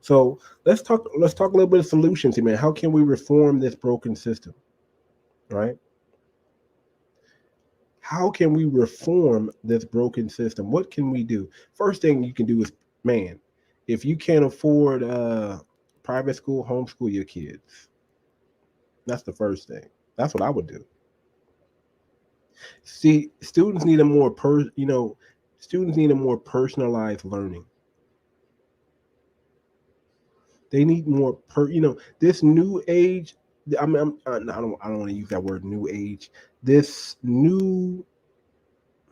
So let's talk a little bit of solutions here, man. How can we reform this broken system? Right? How can we reform this broken system? What can we do? First thing you can do is, man, if you can't afford private school, homeschool your kids. That's the first thing. That's what I would do. See, students need a more personalized learning. They need more this new age. I don't want to use that word new age. This new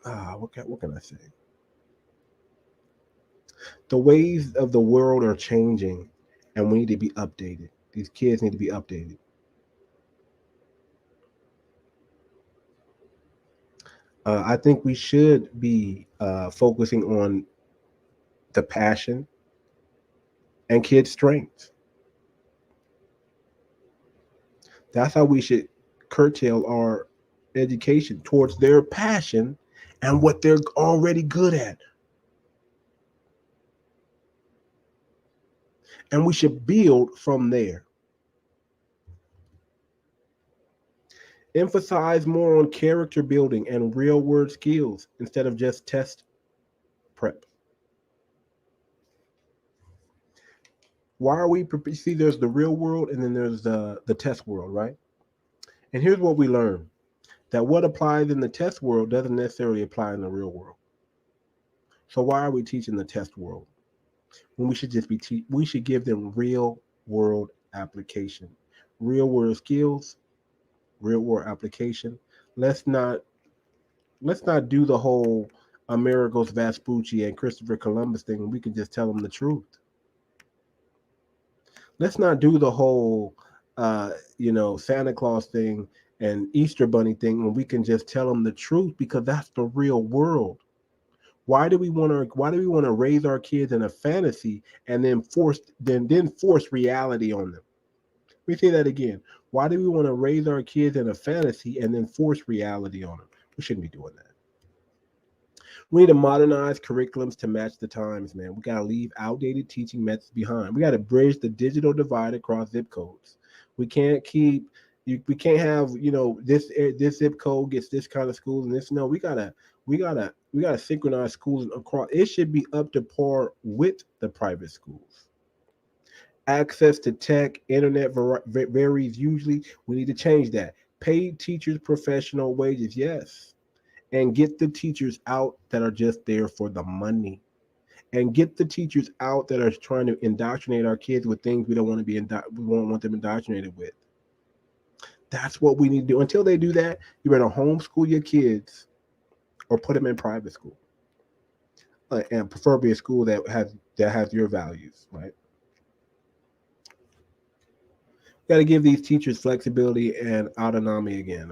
what can I say? The ways of the world are changing, and we need to be updated. These kids need to be updated. I think we should be focusing on the passion and kids' strengths. That's how we should curtail our education towards their passion and what they're already good at. And we should build from there. Emphasize more on character building and real world skills instead of just test prep. Why are we see there's the real world and then there's the test world, right? And here's what we learn, that what applies in the test world doesn't necessarily apply in the real world. So why are we teaching the test world when we should just be we should give them real world application, real world skills, real world application. Let's not do the whole Amerigo's Vespucci and Christopher Columbus thing. We can just tell them the truth. Let's not do the whole Santa Claus thing and Easter Bunny thing when we can just tell them the truth, because that's the real world. Why do we want to raise our kids in a fantasy and then force reality on them? Let me say that again. Why do we want to raise our kids in a fantasy and then force reality on them? We shouldn't be doing that. We need to modernize curriculums to match the times, man. We got to leave outdated teaching methods behind. We got to bridge the digital divide across zip codes. We can't have this zip code gets this kind of schools and this. No, we gotta synchronize schools across. It should be up to par with the private schools. Access to tech, internet varies usually. We need to change that. Paid teachers professional wages, yes. And get the teachers out that are just there for the money. And get the teachers out that are trying to indoctrinate our kids with things we don't want them indoctrinated with. That's what we need to do. Until they do that, you better homeschool your kids or put them in private school. And preferably a school that has your values, right? Got to give these teachers flexibility and autonomy again,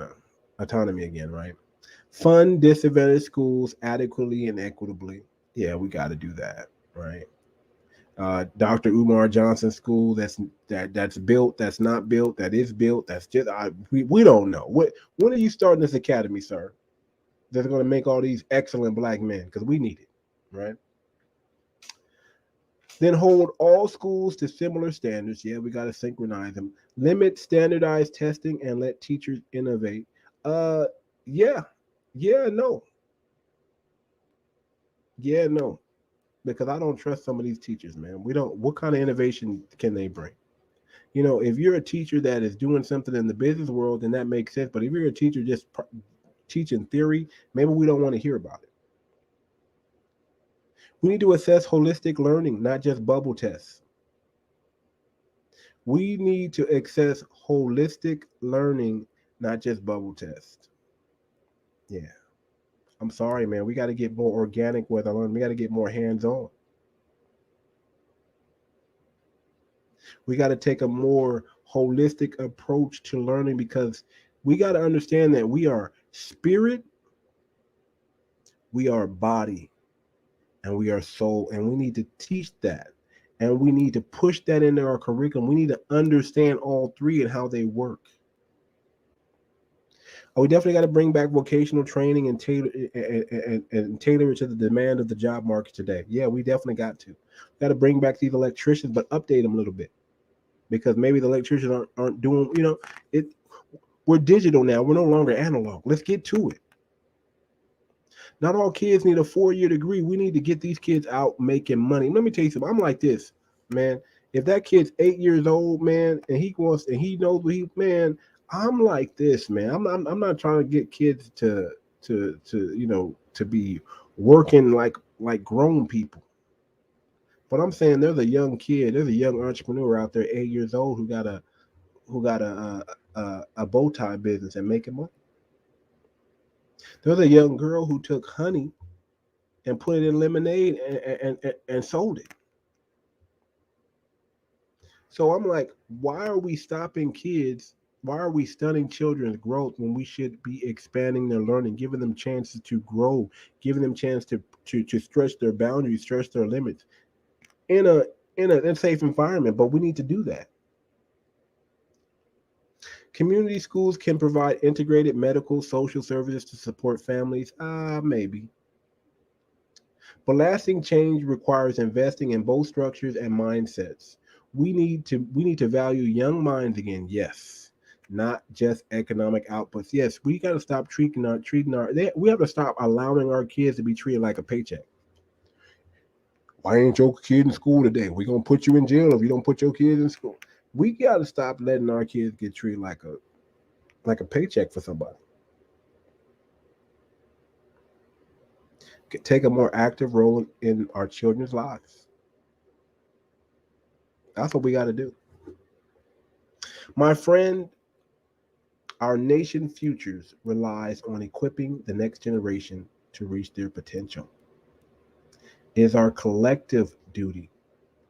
right? Fund disadvantaged schools adequately and equitably. Yeah, we got to do that, right? Dr. Umar Johnson School that's built, that's not built, that is built, that's just we don't know. When are you starting this academy, sir? That's going to make all these excellent black men, because we need it, right? Then hold all schools to similar standards. Yeah, we got to synchronize them. Limit standardized testing and let teachers innovate. Yeah, no. Yeah, no. Because I don't trust some of these teachers, man. What kind of innovation can they bring? If you're a teacher that is doing something in the business world, then that makes sense. But if you're a teacher just teaching theory, maybe we don't want to hear about it. We need to assess holistic learning, not just bubble tests. We need to access holistic learning, not just bubble tests. Yeah. I'm sorry, man. We got to get more organic with our learning. We got to get more hands-on. We got to take a more holistic approach to learning, because we got to understand that we are spirit, we are body, and we are soul. And we need to teach that. And we need to push that into our curriculum. We need to understand all three and how they work. We definitely got to bring back vocational training and tailor it to the demand of the job market today. Yeah, we definitely got to. Got to bring back these electricians, but update them a little bit, because maybe the electricians aren't doing, it. We're digital now. We're no longer analog. Let's get to it. Not all kids need a 4-year degree. We need to get these kids out making money. Let me tell you something. I'm like this, man. If that kid's 8 years old, man, and he knows what I'm like this, man. I'm not trying to get kids to be working like grown people. But I'm saying there's a young kid, there's a young entrepreneur out there, 8 years old, who got a bow tie business and making money. There's a young girl who took honey and put it in lemonade and sold it. So I'm like, why are we stopping kids? Why are we stunning children's growth when we should be expanding their learning, giving them chances to grow, giving them chance to stretch their boundaries, stretch their limits in a safe environment? But we need to do that. Community schools can provide integrated medical, social services to support families. Maybe. But lasting change requires investing in both structures and mindsets. We need to value young minds again. Yes, not just economic outputs. Yes, we got to stop we have to stop allowing our kids to be treated like a paycheck. Why ain't your kid in school today? We're gonna put you in jail if you don't put your kids in school. We got to stop letting our kids get treated like a paycheck for somebody. Take a more active role in our children's lives. That's what we got to do. My friend, our nation's futures relies on equipping the next generation to reach their potential. It is our collective duty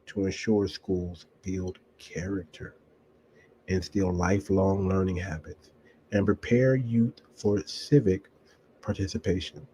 to ensure schools build character, instill lifelong learning habits, and prepare youth for civic participation.